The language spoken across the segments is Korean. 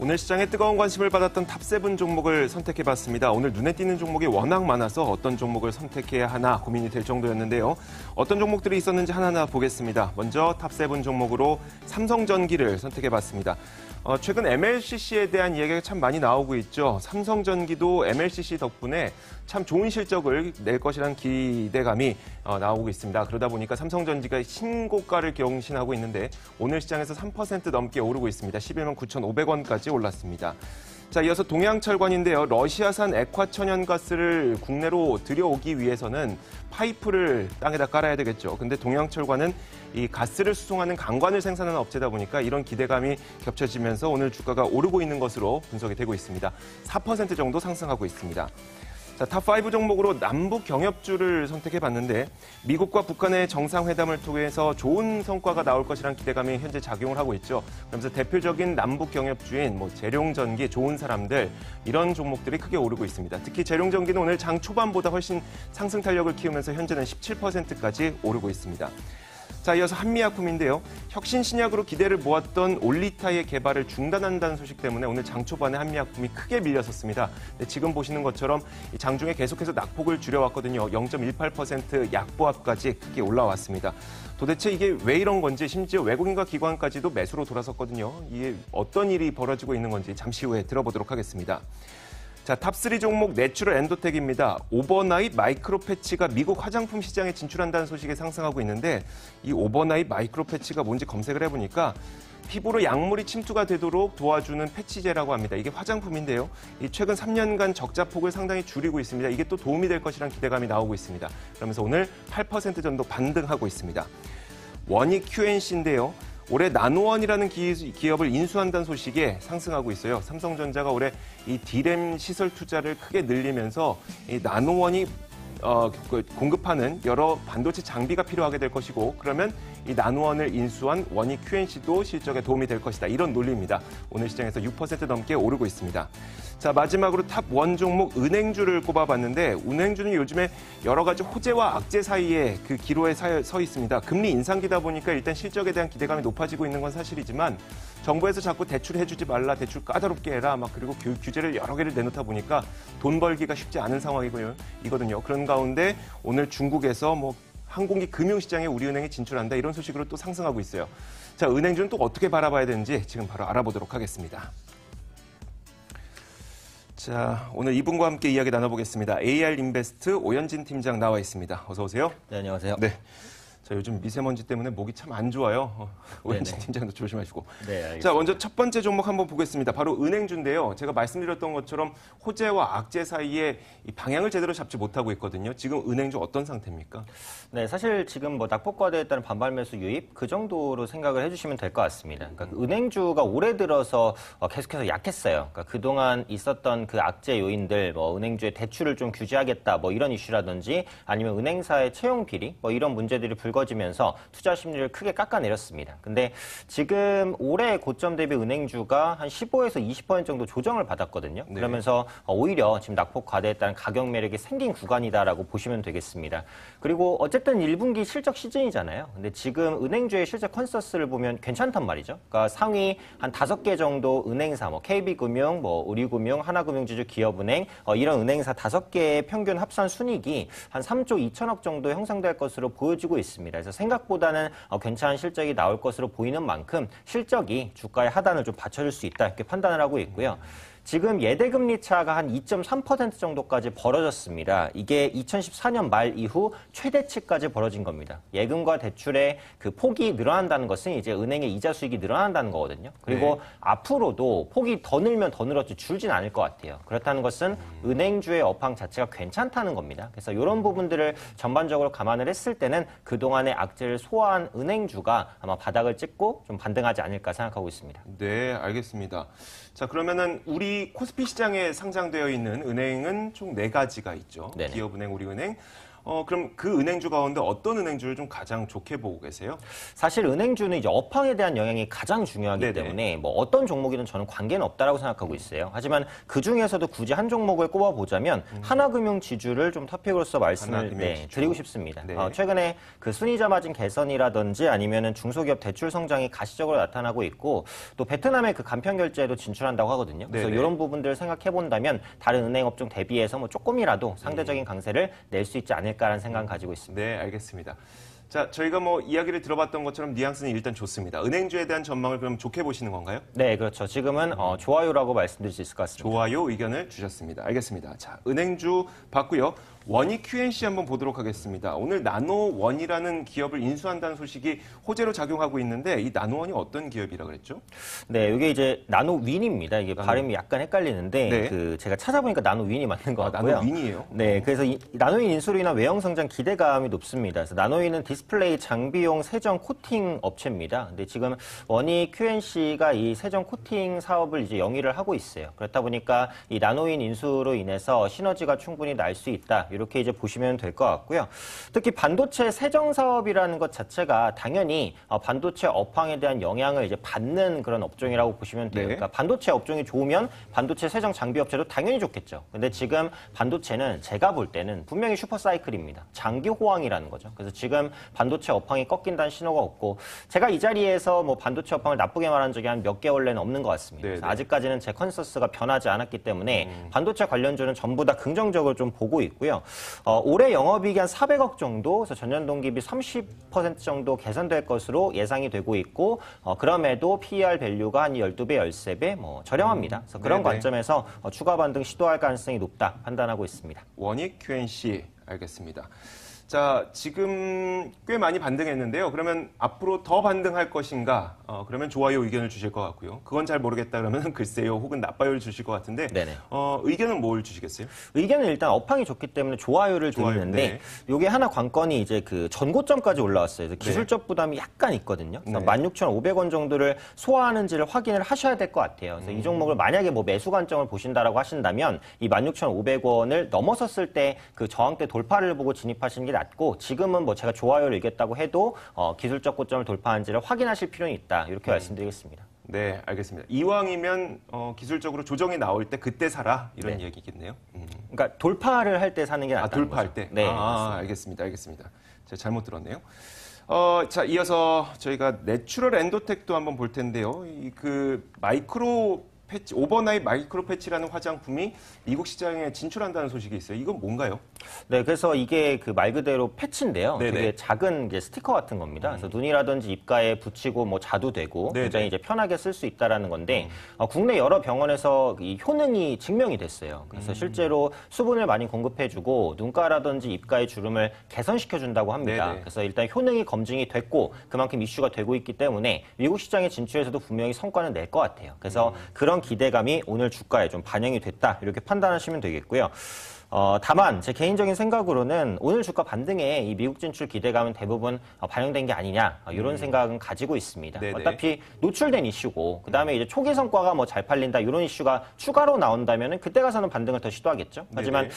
오늘 시장에 뜨거운 관심을 받았던 탑7 종목을 선택해봤습니다. 오늘 눈에 띄는 종목이 워낙 많아서 어떤 종목을 선택해야 하나 고민이 될 정도였는데요. 어떤 종목들이 있었는지 하나하나 보겠습니다. 먼저 탑7 종목으로 삼성전기를 선택해봤습니다. 최근 MLCC에 대한 이야기가 참 많이 나오고 있죠. 삼성전기도 MLCC 덕분에 참 좋은 실적을 낼 것이라는 기대감이 나오고 있습니다. 그러다 보니까 삼성전기가 신고가를 경신하고 있는데 오늘 시장에서 3% 넘게 오르고 있습니다. 11만 9,500원까지 올랐습니다. 자, 이어서 동양철관인데요. 러시아산 액화천연가스를 국내로 들여오기 위해서는 파이프를 땅에다 깔아야 되겠죠. 근데 동양철관은 이 가스를 수송하는 강관을 생산하는 업체다 보니까 이런 기대감이 겹쳐지면서 오늘 주가가 오르고 있는 것으로 분석이 되고 있습니다. 4% 정도 상승하고 있습니다. 자, 탑5 종목으로 남북 경협주를 선택해봤는데 미국과 북한의 정상회담을 통해서 좋은 성과가 나올 것이라는 기대감이 현재 작용을 하고 있죠. 그러면서 대표적인 남북 경협주인 재룡전기, 좋은 사람들 이런 종목들이 크게 오르고 있습니다. 특히 재룡전기는 오늘 장 초반보다 훨씬 상승 탄력을 키우면서 현재는 17%까지 오르고 있습니다. 자, 이어서 한미약품인데요. 혁신신약으로 기대를 모았던 올리타의 개발을 중단한다는 소식 때문에 오늘 장 초반에 한미약품이 크게 밀렸었습니다. 지금 보시는 것처럼 장중에 계속해서 낙폭을 줄여왔거든요. 0.18% 약보합까지 크게 올라왔습니다. 도대체 이게 왜 이런 건지 심지어 외국인과 기관까지도 매수로 돌아섰거든요. 이게 어떤 일이 벌어지고 있는 건지 잠시 후에 들어보도록 하겠습니다. 자, 탑3 종목 내추럴 엔도텍입니다. 오버나잇 마이크로 패치가 미국 화장품 시장에 진출한다는 소식이 상승하고 있는데 이 오버나잇 마이크로 패치가 뭔지 검색을 해보니까 피부로 약물이 침투가 되도록 도와주는 패치제라고 합니다. 이게 화장품인데요. 이 최근 3년간 적자폭을 상당히 줄이고 있습니다. 이게 또 도움이 될 것이라는 기대감이 나오고 있습니다. 그러면서 오늘 8% 정도 반등하고 있습니다. 원익 QNC인데요. 올해 나노원이라는 기업을 인수한다는 소식에 상승하고 있어요. 삼성전자가 올해 이 D램 시설 투자를 크게 늘리면서 이 나노원이 공급하는 여러 반도체 장비가 필요하게 될 것이고 그러면 이 나노원을 인수한 원익 QNC도 실적에 도움이 될 것이다. 이런 논리입니다. 오늘 시장에서 6% 넘게 오르고 있습니다. 자, 마지막으로 탑1 종목 은행주를 꼽아봤는데 은행주는 요즘에 여러 가지 호재와 악재 사이에 그 기로에 서 있습니다. 금리 인상기다 보니까 일단 실적에 대한 기대감이 높아지고 있는 건 사실이지만 정부에서 자꾸 대출해주지 말라, 대출 까다롭게 해라, 그리고 규제를 여러 개를 내놓다 보니까 돈 벌기가 쉽지 않은 상황이거든요. 그런 가운데 오늘 중국에서 항공기 금융시장에 우리은행이 진출한다 이런 소식으로 또 상승하고 있어요. 자, 은행주는 또 어떻게 바라봐야 되는지 지금 바로 알아보도록 하겠습니다. 자, 오늘 이분과 함께 이야기 나눠보겠습니다. AR인베스트 오연진 팀장 나와 있습니다. 어서 오세요. 네, 안녕하세요. 네. 자, 요즘 미세먼지 때문에 목이 참 안 좋아요. 오연진 팀장도 조심하시고. 네, 알겠습니다. 자, 먼저 첫 번째 종목 한번 보겠습니다. 바로 은행주인데요. 제가 말씀드렸던 것처럼 호재와 악재 사이에 이 방향을 제대로 잡지 못하고 있거든요. 지금 은행주 어떤 상태입니까? 네, 사실 지금 낙폭과대에 따른 반발 매수 유입 그 정도로 생각을 해주시면 될 것 같습니다. 그러니까 은행주가 올해 들어서 계속해서 약했어요. 그러니까 그동안 있었던 그 악재 요인들, 은행주의 대출을 좀 규제하겠다, 이런 이슈라든지 아니면 은행사의 채용 비리, 이런 문제들이 불거지면서 투자 심리를 크게 깎아내렸습니다. 근데 지금 올해 고점 대비 은행주가 한 15에서 20% 정도 조정을 받았거든요. 네. 그러면서 오히려 지금 낙폭 과대에 따른 가격 매력이 생긴 구간이다라고 보시면 되겠습니다. 그리고 어쨌든 1분기 실적 시즌이잖아요. 근데 지금 은행주의 실적 컨센서스를 보면 괜찮단 말이죠. 그러니까 상위 한 5개 정도 은행사, KB금융, 우리금융, 하나금융지주, 기업은행 이런 은행사 5개의 평균 합산 순이익이 한 3조 2천억 정도 형성될 것으로 보여지고 있습니다. 그래서 생각보다는 괜찮은 실적이 나올 것으로 보이는 만큼 실적이 주가의 하단을 좀 받쳐줄 수 있다 이렇게 판단을 하고 있고요. 지금 예대금리 차가 한 2.3% 정도까지 벌어졌습니다. 이게 2014년 말 이후 최대치까지 벌어진 겁니다. 예금과 대출의 그 폭이 늘어난다는 것은 이제 은행의 이자 수익이 늘어난다는 거거든요. 그리고 네. 앞으로도 폭이 더 늘면 더 늘었지 줄진 않을 것 같아요. 그렇다는 것은 은행주의 업황 자체가 괜찮다는 겁니다. 그래서 이런 부분들을 전반적으로 감안을 했을 때는 그동안의 악재를 소화한 은행주가 아마 바닥을 찍고 좀 반등하지 않을까 생각하고 있습니다. 네, 알겠습니다. 자, 그러면은 우리 코스피 시장에 상장되어 있는 은행은 총 4가지가 있죠. 네네. 기업은행, 우리은행. 그럼 그 은행주 가운데 어떤 은행주를 좀 가장 좋게 보고 계세요? 사실 은행주는 이제 업황에 대한 영향이 가장 중요하기 네네. 때문에 뭐 어떤 종목이든 저는 관계는 없다라고 생각하고 있어요. 하지만 그 중에서도 굳이 한 종목을 꼽아보자면 하나금융지주를 좀 토픽으로서 말씀을 하나금융지주. 드리고 싶습니다. 네. 최근에 그 순이자 마진 개선이라든지 아니면은 중소기업 대출 성장이 가시적으로 나타나고 있고 또 베트남의 그 간편 결제에도 진출한다고 하거든요. 그래서 네네. 이런 부분들을 생각해 본다면 다른 은행 업종 대비해서 뭐 조금이라도 상대적인 강세를 낼 수 있지 않을까라는 생각을 가지고 있습니다. 네, 알겠습니다. 자, 저희가 뭐 이야기를 들어봤던 것처럼 뉘앙스는 일단 좋습니다. 은행주에 대한 전망을 그럼 좋게 보시는 건가요? 네, 그렇죠. 지금은 좋아요라고 말씀드릴 수 있을 것 같습니다. 좋아요 의견을 주셨습니다. 알겠습니다. 자, 은행주 봤고요. 원익 QNC 한번 보도록 하겠습니다. 오늘 나노원이라는 기업을 인수한다는 소식이 호재로 작용하고 있는데 이 나노원이 어떤 기업이라 그랬죠? 네, 이게 이제 나노윈입니다. 이게 발음이 약간 헷갈리는데 네. 그 제가 찾아보니까 나노윈이 맞는 것 같고요. 나노윈이에요? 네, 그래서 이 나노윈 인수로 인한 외형 성장 기대감이 높습니다. 그래서 나노윈은 디스플레이 장비용 세정 코팅 업체입니다. 근데 지금 원익 QNC가 이 세정 코팅 사업을 이제 영위를 하고 있어요. 그렇다 보니까 이 나노윈 인수로 인해서 시너지가 충분히 날 수 있다. 이렇게 이제 보시면 될 것 같고요. 특히 반도체 세정 사업이라는 것 자체가 당연히 반도체 업황에 대한 영향을 이제 받는 그런 업종이라고 보시면 돼요. 네. 그러니까 반도체 업종이 좋으면 반도체 세정 장비 업체도 당연히 좋겠죠. 근데 지금 반도체는 제가 볼 때는 분명히 슈퍼 사이클입니다. 장기 호황이라는 거죠. 그래서 지금 반도체 업황이 꺾인다는 신호가 없고 제가 이 자리에서 뭐 반도체 업황을 나쁘게 말한 적이 한 몇 개월 내는 없는 것 같습니다. 그래서 아직까지는 제 컨센서스가 변하지 않았기 때문에 반도체 관련주는 전부 다 긍정적으로 좀 보고 있고요. 올해 영업이익이 한 400억 정도, 그래서 전년 동기 비 30% 정도 개선될 것으로 예상이 되고 있고, 그럼에도 PER 밸류가 한 12배, 13배, 뭐 저렴합니다. 그래서 그런 네네. 관점에서 추가 반등 시도할 가능성이 높다 판단하고 있습니다. 원익 QNC 알겠습니다. 자, 지금 꽤 많이 반등했는데요. 그러면 앞으로 더 반등할 것인가? 그러면 좋아요 의견을 주실 것 같고요. 그건 잘 모르겠다 그러면 글쎄요 혹은 나빠요를 주실 것 같은데 네네. 의견은 뭘 주시겠어요? 의견은 일단 업황이 좋기 때문에 좋아요를 좋아요, 드리는데 네. 이게 하나 관건이 이제 그 전고점까지 올라왔어요. 그래서 기술적 부담이 약간 있거든요. 그래서 네. 16,500원 정도를 소화하는지를 확인을 하셔야 될 것 같아요. 그래서 이 종목을 만약에 뭐 매수 관점을 보신다라고 하신다면 이 16,500원을 넘어섰을 때 그 저항대 돌파를 보고 진입하시는 게 낫고 지금은 뭐 제가 좋아요를 이겼다고 해도 기술적 고점을 돌파한지를 확인하실 필요는 있다. 이렇게 말씀드리겠습니다. 네, 알겠습니다. 이왕이면 기술적으로 조정이 나올 때 그때 사라 이런 네. 얘기겠네요. 그러니까 돌파를 할 때 사는 게 낫다는 돌파할 거죠. 때. 네. 알겠습니다. 알겠습니다. 제가 잘못 들었네요. 자, 이어서 저희가 내추럴 엔도텍도 한번 볼 텐데요. 그 마이크로 패치, 오버나잇 마이크로 패치라는 화장품이 미국 시장에 진출한다는 소식이 있어요. 이건 뭔가요? 네, 그래서 이게 그 말 그대로 패치인데요. 네네. 되게 작은 이제 스티커 같은 겁니다. 그래서 눈이라든지 입가에 붙이고 뭐 자도 되고 네네. 굉장히 이제 편하게 쓸 수 있다라는 건데 국내 여러 병원에서 이 효능이 증명이 됐어요. 그래서 실제로 수분을 많이 공급해주고 눈가라든지 입가의 주름을 개선시켜준다고 합니다. 네네. 그래서 일단 효능이 검증이 됐고 그만큼 이슈가 되고 있기 때문에 미국 시장에 진출해서도 분명히 성과는 낼 것 같아요. 그래서 그런 기대감이 오늘 주가에 좀 반영이 됐다 이렇게 판단하시면 되겠고요. 다만 제 개인적인 생각으로는 오늘 주가 반등에 이 미국 진출 기대감은 대부분 반영된 게 아니냐 이런 생각은 가지고 있습니다. 네네. 어차피 노출된 이슈고 그다음에 이제 초기 성과가 뭐 잘 팔린다 이런 이슈가 추가로 나온다면은 그때 가서는 반등을 더 시도하겠죠. 하지만 네네.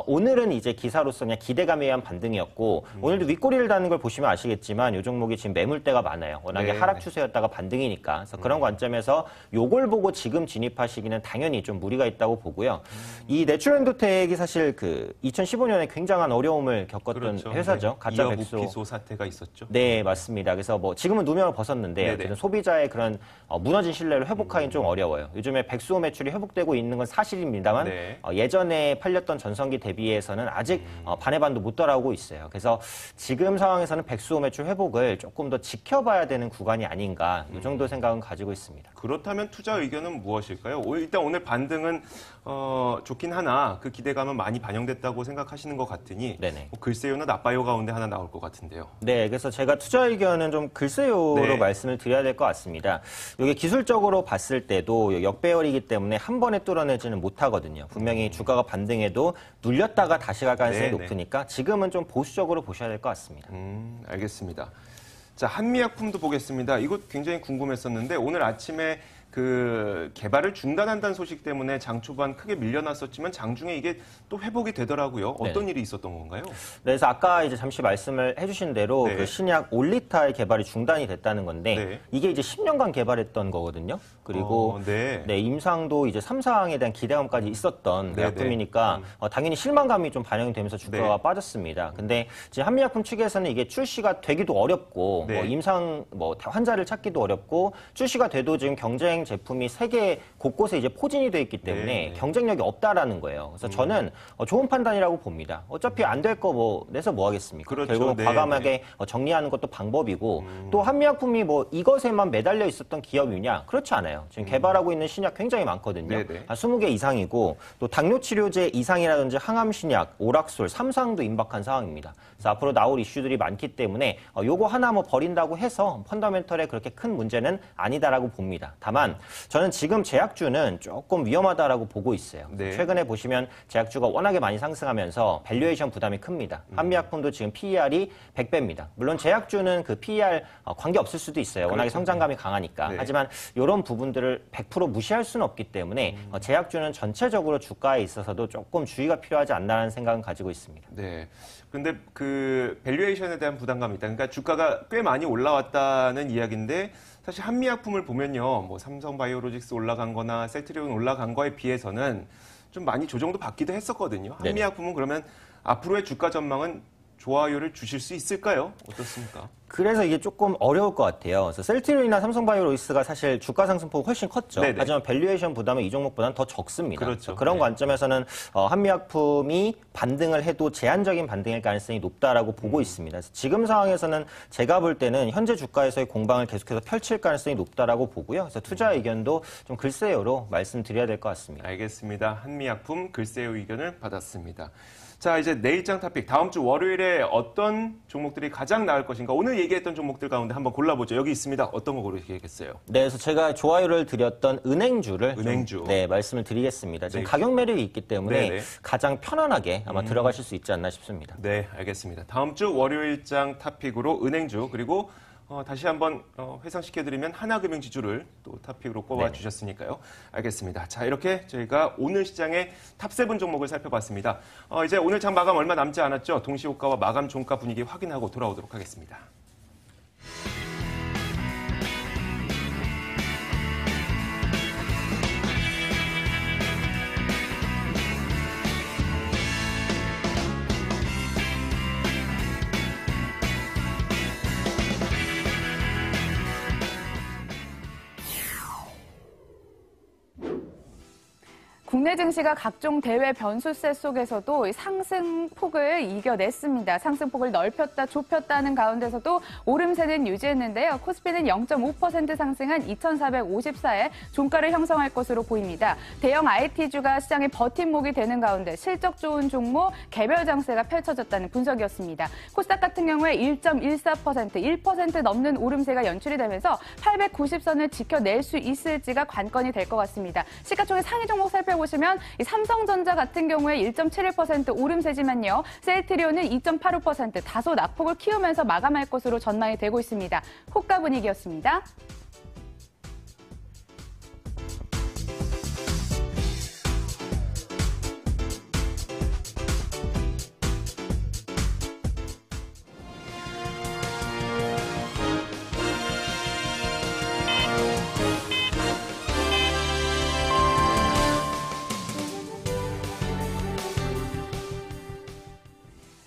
오늘은 이제 기사로서 그냥 기대감에 의한 반등이었고 오늘도 윗꼬리를 다는 걸 보시면 아시겠지만 이 종목이 지금 매물대가 많아요. 워낙에 네. 하락 추세였다가 반등이니까. 그래서 그런 관점에서 요걸 보고 지금 진입하시기는 당연히 좀 무리가 있다고 보고요. 이 내추럴엔도텍이 사실 그 2015년에 굉장한 어려움을 겪었던 그렇죠. 회사죠. 네. 가짜 이어 백수. 무피소 사태가 있었죠. 네, 맞습니다. 그래서 뭐 지금은 누명을 벗었는데 네네. 어쨌든 소비자의 그런 무너진 신뢰를 회복하기는 좀 어려워요. 요즘에 백수호 매출이 회복되고 있는 건 사실입니다만 네. 예전에 팔렸던 전성기 대비해서는 아직 반의 반도 못 따라오고 있어요. 그래서 지금 상황에서는 백수호 매출 회복을 조금 더 지켜봐야 되는 구간이 아닌가 이 정도 생각은 가지고 있습니다. 그렇다면 투자 의견은 무엇일까요? 일단 오늘 반등은 좋긴 하나 그 기대감은 많이 반영됐다고 생각하시는 것 같으니 네네. 뭐 글쎄요나 나빠요 가운데 하나 나올 것 같은데요. 네, 그래서 제가 투자 의견은 좀 글쎄요로 네. 말씀을 드려야 될 것 같습니다. 이게 기술적으로 봤을 때도 역배열이기 때문에 한 번에 뚫어내지는 못하거든요. 분명히 주가가 반등해도 눌렸다가 다시 갈 가능성이 네네. 높으니까 지금은 좀 보수적으로 보셔야 될 것 같습니다. 알겠습니다. 자, 한미약품도 보겠습니다. 이거 굉장히 궁금했었는데 오늘 아침에 그 개발을 중단한다는 소식 때문에 장 초반 크게 밀려났었지만 장중에 이게 또 회복이 되더라고요. 어떤 일이 있었던 건가요? 그래서 아까 이제 잠시 말씀을 해주신 대로 네. 그 신약 올리타의 개발이 중단이 됐다는 건데 네. 이게 이제 10년간 개발했던 거거든요. 그리고 네. 임상도 이제 3상에 대한 기대감까지 있었던 네, 약품이니까 당연히 실망감이 좀 반영이 되면서 주가가 네. 빠졌습니다. 근데 지금 한미약품 측에서는 이게 출시가 되기도 어렵고 네. 임상 환자를 찾기도 어렵고 출시가 돼도 지금 경쟁 제품이 세계 곳곳에 이제 포진이 돼 있기 때문에 네. 경쟁력이 없다라는 거예요. 그래서 저는 좋은 판단이라고 봅니다. 어차피 안 될 거 내서 뭐 하겠습니까? 그렇죠. 결국 네, 과감하게 정리하는 것도 방법이고 또 한미약품이 이것에만 매달려 있었던 기업이냐? 그렇지 않아요. 지금 개발하고 있는 신약 굉장히 많거든요. 네, 네. 한 20개 이상이고 또 당뇨 치료제 이상이라든지 항암 신약, 오락솔, 3상도 임박한 상황입니다. 그래서 앞으로 나올 이슈들이 많기 때문에 요거 하나 버린다고 해서 펀더멘털에 그렇게 큰 문제는 아니다라고 봅니다. 다만 저는 지금 제약주는 조금 위험하다라고 보고 있어요. 네. 최근에 보시면 제약주가 워낙에 많이 상승하면서 밸류에이션 부담이 큽니다. 한미약품도 지금 PER이 100배입니다. 물론 제약주는 그 PER 관계 없을 수도 있어요. 워낙에 그렇죠. 성장감이 강하니까. 네. 하지만 이런 부분들을 100% 무시할 수는 없기 때문에 제약주는 전체적으로 주가에 있어서도 조금 주의가 필요하지 않나라는 생각은 가지고 있습니다. 네. 근데 그 밸류에이션에 대한 부담감이 있다. 그러니까 주가가 꽤 많이 올라왔다는 이야기인데 사실 한미약품을 보면요. 삼성바이오로직스 올라간 거나 셀트리온 올라간 거에 비해서는 좀 많이 조정도 받기도 했었거든요. 한미약품은 그러면 앞으로의 주가 전망은 좋아요를 주실 수 있을까요? 어떻습니까? 그래서 이게 조금 어려울 것 같아요. 그래서 셀트리온이나 삼성바이오로직스가 사실 주가 상승폭이 훨씬 컸죠. 네네. 하지만 밸류에이션 부담은 이 종목보다는 더 적습니다. 그렇죠. 그런 네. 관점에서는 한미약품이 반등을 해도 제한적인 반등일 가능성이 높다라고 보고 있습니다. 그래서 지금 상황에서는 제가 볼 때는 현재 주가에서의 공방을 계속해서 펼칠 가능성이 높다라고 보고요. 그래서 투자 의견도 좀 글쎄요로 말씀드려야 될 것 같습니다. 알겠습니다. 한미약품 글쎄요 의견을 받았습니다. 자, 이제 내일장 토픽. 다음 주 월요일에 어떤 종목들이 가장 나을 것인가? 오늘 얘기했던 종목들 가운데 한번 골라보죠. 여기 있습니다. 어떤 거 고르시겠어요? 네, 그래서 제가 좋아요를 드렸던 은행주를 은행주. 말씀을 드리겠습니다. 지금 네. 가격 매력이 있기 때문에 네네. 가장 편안하게 아마 들어가실 수 있지 않나 싶습니다. 네, 알겠습니다. 다음 주 월요일장 토픽으로 은행주 그리고 다시 한번 회상시켜드리면 하나금융지주를 또 토픽으로 꼽아주셨으니까요. 알겠습니다. 자, 이렇게 저희가 오늘 시장의 탑7 종목을 살펴봤습니다. 이제 오늘 장 마감 얼마 남지 않았죠? 동시호가와 마감 종가 분위기 확인하고 돌아오도록 하겠습니다. 국내 증시가 각종 대외 변수세 속에서도 상승폭을 이겨냈습니다. 상승폭을 넓혔다 좁혔다는 가운데서도 오름세는 유지했는데요. 코스피는 0.5% 상승한 2,454에 종가를 형성할 것으로 보입니다. 대형 IT주가 시장의 버팀목이 되는 가운데 실적 좋은 종목 개별 장세가 펼쳐졌다는 분석이었습니다. 코스닥 같은 경우에 1.14%, 1% 넘는 오름세가 연출이 되면서 890선을 지켜낼 수 있을지가 관건이 될 것 같습니다. 시가총액 상위 종목 살펴보시면 이 삼성전자 같은 경우에 1.71% 오름세지만요. 셀트리온은 2.85% 다소 낙폭을 키우면서 마감할 것으로 전망이 되고 있습니다. 호가 분위기였습니다.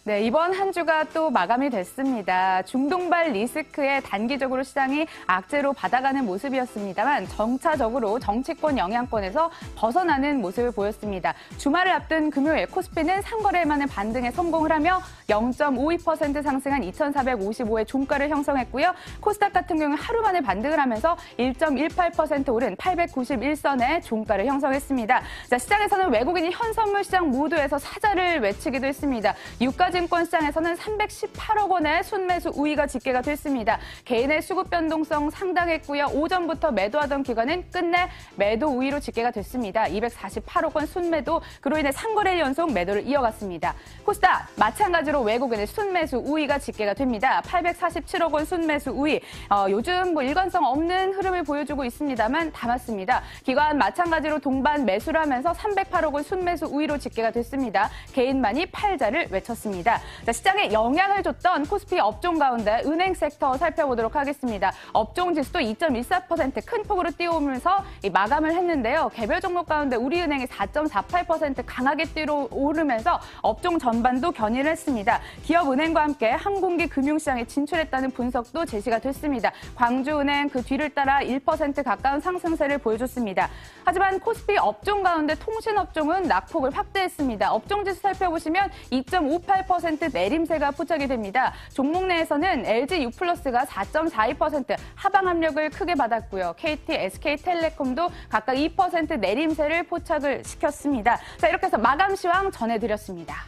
네, 이번 한 주가 또 마감이 됐습니다. 중동발 리스크에 단기적으로 시장이 악재로 받아가는 모습이었습니다만 정차적으로 정치권 영향권에서 벗어나는 모습을 보였습니다. 주말을 앞둔 금요일 코스피는 3거래일 만에 반등에 성공을 하며 0.52% 상승한 2,455의 종가를 형성했고요. 코스닥 같은 경우는 하루 만에 반등을 하면서 1.18% 오른 891선의 종가를 형성했습니다. 자, 시장에서는 외국인이 현선물 시장 모두에서 사자를 외치기도 했습니다. 유가지 투자증권 시장에서는 318억 원의 순매수 우위가 집계가 됐습니다. 개인의 수급 변동성 상당했고요. 오전부터 매도하던 기관은 끝내 매도 우위로 집계가 됐습니다. 248억 원 순매도, 그로 인해 3거래일 연속 매도를 이어갔습니다. 코스닥 마찬가지로 외국인의 순매수 우위가 집계가 됩니다. 847억 원 순매수 우위. 요즘 일관성 없는 흐름을 보여주고 있습니다만 담았습니다. 기관 마찬가지로 동반 매수를 하면서 308억 원 순매수 우위로 집계가 됐습니다. 개인만이 팔자를 외쳤습니다. 자, 시장에 영향을 줬던 코스피 업종 가운데 은행 섹터 살펴보도록 하겠습니다. 업종 지수도 2.14% 큰 폭으로 뛰어오면서 마감을 했는데요. 개별 종목 가운데 우리은행이 4.48% 강하게 뛰어오르면서 업종 전반도 견인을 했습니다. 기업은행과 함께 항공기 금융시장에 진출했다는 분석도 제시가 됐습니다. 광주은행 그 뒤를 따라 1% 가까운 상승세를 보여줬습니다. 하지만 코스피 업종 가운데 통신업종은 낙폭을 확대했습니다. 업종지수 살펴보시면 2.58% 내림세가 포착이 됩니다. 종목 내에서는 LG유플러스가 4.42% 하방 압력을 크게 받았고요. KT, SK텔레콤도 각각 2% 내림세를 포착을 시켰습니다. 자, 이렇게 해서 마감 시황 전해드렸습니다.